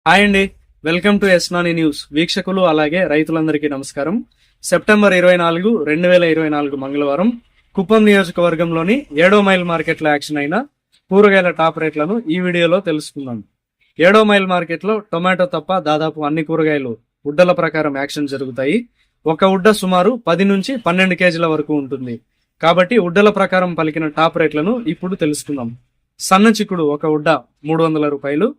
Hi అండి, welcome to ఎస్నాని news. వీక్షకులు అలాగే రైతులందరికీ నమస్కారం. సెప్టెంబర్ 24, 2024 మంగళవారం కుప్పం నియోజకవర్గంలోని 7వ మైల్ మార్కెట్లో యాక్షన్ అయిన కూరగాయల టాప్ రేట్లను ఈ వీడియోలో తెలుసుకుందాం. 7వ మైల్ మార్కెట్లో టొమాటో తప్ప దాదాపు అన్ని కూరగాయలు ఉడ్డల ప్రకారం యాక్షన్ జరుగుతాయి. ఒక ఉడ్డ సుమారు 10 నుంచి 12 కేజీల వరకు ఉంటుంది. కాబట్టి ఉడ్డల ప్రకారం పలికిన టాప్ రేట్లను ఇప్పుడు తెలుసుకుందాం. సన్న చిక్కుడు ఒక ఉడ్డ 300 రూపాయలు,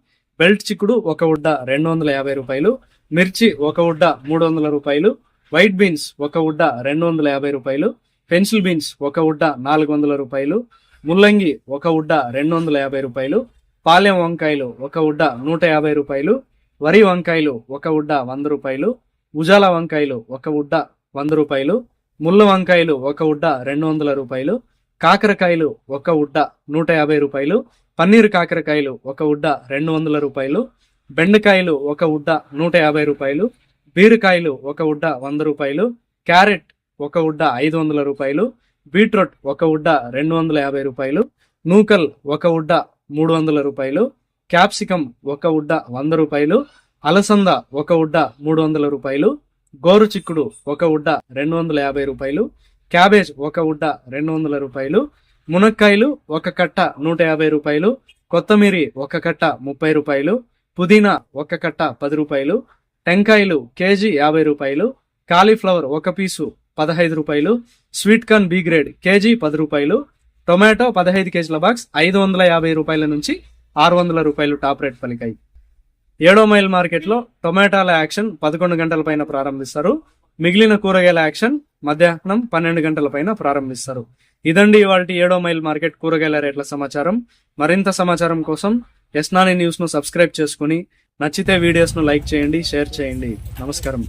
బెల్ట్ చిక్కుడు ఒక ఉడ్డ 250 రూపాయలు, మిర్చి ఒక ఉడ్డ 300 రూపాయలు, వైట్ బీన్స్ ఒక ఉడ్డ 250 రూపాయలు, పెన్సిల్ బీన్స్ ఒక ఉడ్డ 400 రూపాయలు, ముల్లంగి ఒక ఉడ్డ 250 రూపాయలు, పాలెం వంకాయలు ఒక ఉడ్డ 150 రూపాయలు, వరి వంకాయలు ఒక ఉడ్డ 100 రూపాయలు, ఉజాల వంకాయలు ఒక ఉడ్డ 100 రూపాయలు, ముళ్ళ వంకాయలు ఒక ఉడ్డ 200 రూపాయలు, కాకరకాయలు ఒక ఉడ్డ 150 రూపాయలు, పన్నీరు కాకరకాయలు ఒక ఉడ్డ 200 రూపాయలు, బెండకాయలు ఒక ఉడ్డ 150 రూపాయలు, బీరకాయలు ఒక ఉడ్డ 100 రూపాయలు, క్యారెట్ ఒక ఉడ్డ 500 రూపాయలు, బీట్రూట్ ఒక ఉడ్డ 250 రూపాయలు, నూకల్ ఒక ఉడ్డ 300 రూపాయలు, క్యాప్సికం ఒక ఉడ్డ 100 రూపాయలు, అలసంద ఒక ఉడ్డ 300 రూపాయలు, గోరు చిక్కుడు ఒక ఉడ్డ 250 రూపాయలు, క్యాబేజ్ ఒక ఉడ్డ 200 రూపాయలు, మునక్కాయలు ఒక కట్ట 150 రూపాయలు, కొత్తమీరి ఒక కట్ట 30 రూపాయలు, పుదీనా ఒక కట్ట 10 రూపాయలు, టెంకాయలు కేజీ 50 రూపాయలు, కాలీఫ్లవర్ ఒక పీసు 15 రూపాయలు, sweet corn B grade KG 10 రూపాయలు, టొమాటో 15 కేజీల బాక్స్ 550 రూపాయల నుంచి 600 రూపాయలు టాప్ రేట్ పలికాయి. 7వ మైల్ మార్కెట్లో టొమాటాల యాక్షన్ 11 గంటల పైన ప్రారంభిస్తారు. మిగిలిన కూరగాయల యాక్షన్ మధ్యాహ్నం 12 గంటల పైన ప్రారంభిస్తారు. ఇదండి ఇవాల్టి 7వ మైల్ మార్కెట్ కూరగాయల రేట్ల సమాచారం. మరింత సమాచారం కోసం ఎస్నాని న్యూస్ ను సబ్స్క్రైబ్ చేసుకుని నచ్చితే వీడియోస్ ను లైక్ చేయండి, షేర్ చేయండి. నమస్కారం.